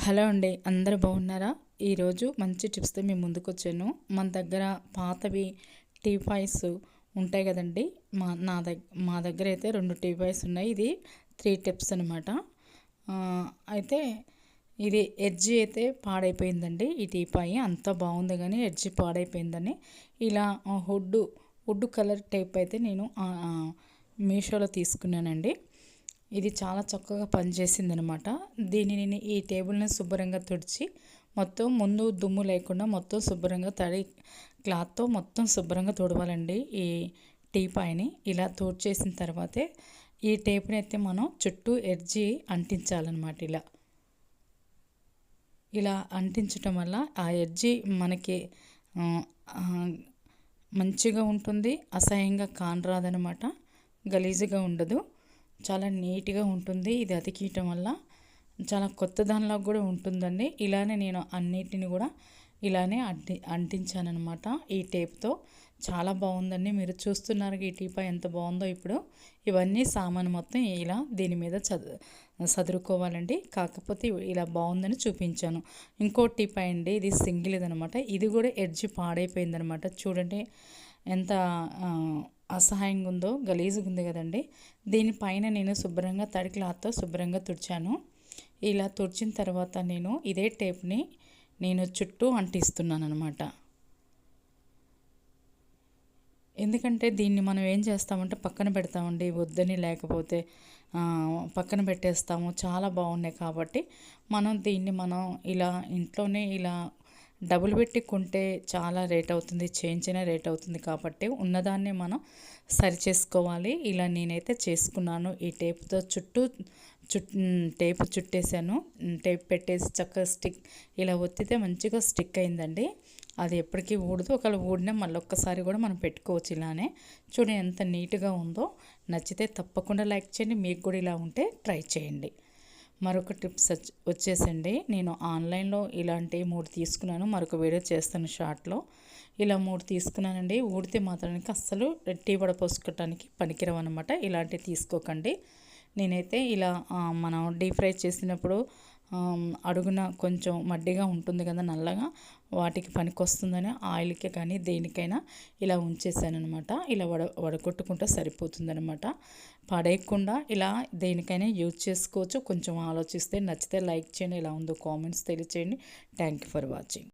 Hello అండి, అందరూ బాగున్నారా? ఈరోజు మంచి టిప్స్తో మీ ముందుకు వచ్చాను. మన దగ్గర పాతవి టీపాయ్స్ ఉంటాయి కదండి. మా దగ్గర అయితే 2 టీపాయ్స్ ఉన్నాయి. ఇది 3 టిప్స్ అనమాట. అయితే ఇది ఎడ్జి అయితే పాడైపోయిందండి. ఈ టీపాయి అంతా బాగుంది కానీ ఎడ్జి పాడైపోయిందని ఇలా వుడ్ కలర్ టేప్ అయితే నేను మీషోలో తీసుకున్నానండి. ఇది చాలా చక్కగా పనిచేసింది అనమాట. దీన్ని నేను ఈ టేబుల్ని శుభ్రంగా తుడిచి మొత్తం ముందు దుమ్ము లేకుండా మొత్తం శుభ్రంగా తడి క్లాత్తో మొత్తం శుభ్రంగా తుడవాలండి. ఈ టీపాయిని ఇలా తుడిచేసిన తర్వాతే ఈ టేప్ని అయితే మనం చుట్టూ ఎడ్జి అంటించాలన్నమాట. ఇలా అంటించటం వల్ల ఆ ఎడ్జి మనకి మంచిగా ఉంటుంది, అసహ్యంగా కానరాదనమాట, గలీజుగా ఉండదు, చాలా నీట్గా ఉంటుంది. ఇది అతికియటం వల్ల చాలా కొత్త దానిలా కూడా ఉంటుందండి. ఇలానే నేను అన్నిటిని కూడా ఇలానే అంటించానమాట ఈ టేప్తో. చాలా బాగుందండి. మీరు చూస్తున్నారు ఈ టీపా ఎంత బాగుందో. ఇప్పుడు ఇవన్నీ సామాను మొత్తం ఇలా దీని మీద సదురుకోవాలండి. కాకపోతే ఇలా బాగుందని చూపించాను. ఇంకో టీపా అండి, ఇది సింగిల్ ఇదనమాట. ఇది కూడా ఎడ్జి పాడైపోయిందనమాట. చూడండి ఎంత అసహాయంగా ఉందో, గలీజుగా ఉంది కదండి. దీనిపైన నేను శుభ్రంగా తడి క్లాత్తో శుభ్రంగా తుడిచాను. ఇలా తుడిచిన తర్వాత నేను ఇదే టేప్ని నేను చుట్టూ అంటిస్తున్నాను అనమాట. ఎందుకంటే దీన్ని మనం ఏం చేస్తామంటే పక్కన పెడతామండి, వద్దని, లేకపోతే పక్కన పెట్టేస్తాము. చాలా బాగున్నాయి కాబట్టి దీన్ని ఇలా ఇంట్లోనే ఇలా డబుల్ పెట్టి కొంటే చాలా రేట్ అవుతుంది, చేంజ్ అయినా రేట్ అవుతుంది. కాబట్టి ఉన్నదాన్ని మనం సరి చేసుకోవాలి. ఇలా నేనైతే చేసుకున్నాను. ఈ టేప్తో టేప్ చుట్టేసాను. టేప్ పెట్టేసి చక్కగా ఇలా ఒత్తితే మంచిగా స్టిక్ అయిందండి. అది ఎప్పటికీ ఊడదు. ఒకవేళ ఊడినా మళ్ళీ ఒక్కసారి కూడా మనం పెట్టుకోవచ్చు. ఇలానే చూడండి ఎంత నీట్గా ఉందో. నచ్చితే తప్పకుండా లైక్ చేయండి. మీకు కూడా ఇలా ఉంటే ట్రై చేయండి. మరొక టిప్స్ వచ్చేసండి, నేను ఆన్లైన్లో ఇలాంటి 3 తీసుకున్నాను. మరొక వీడియో చేస్తాను షార్ట్లో. ఇలా 3 తీసుకున్నానండి. ఊడితే మాత్రానికి అస్సలు టీ వడపోసుకోవటానికి పనికిరావు అనమాట. ఇలాంటివి తీసుకోకండి. నేనైతే ఇలా మనం డీప్ ఫ్రై చేసినప్పుడు అడుగున కొంచెం మడ్డిగా ఉంటుంది కదా, నల్లగా, వాటికి పనికొస్తుందని ఆయిల్కి కానీ దేనికైనా ఇలా ఉంచేసాను అనమాట. ఇలా వడగొట్టుకుంటే సరిపోతుందనమాట. పడేయకుండా ఇలా దేనికైనా యూజ్ చేసుకోవచ్చు. కొంచెం ఆలోచిస్తే. నచ్చితే లైక్ చేయండి. ఎలా ఉందో కామెంట్స్ తెలియచేయండి. Thank you for watching.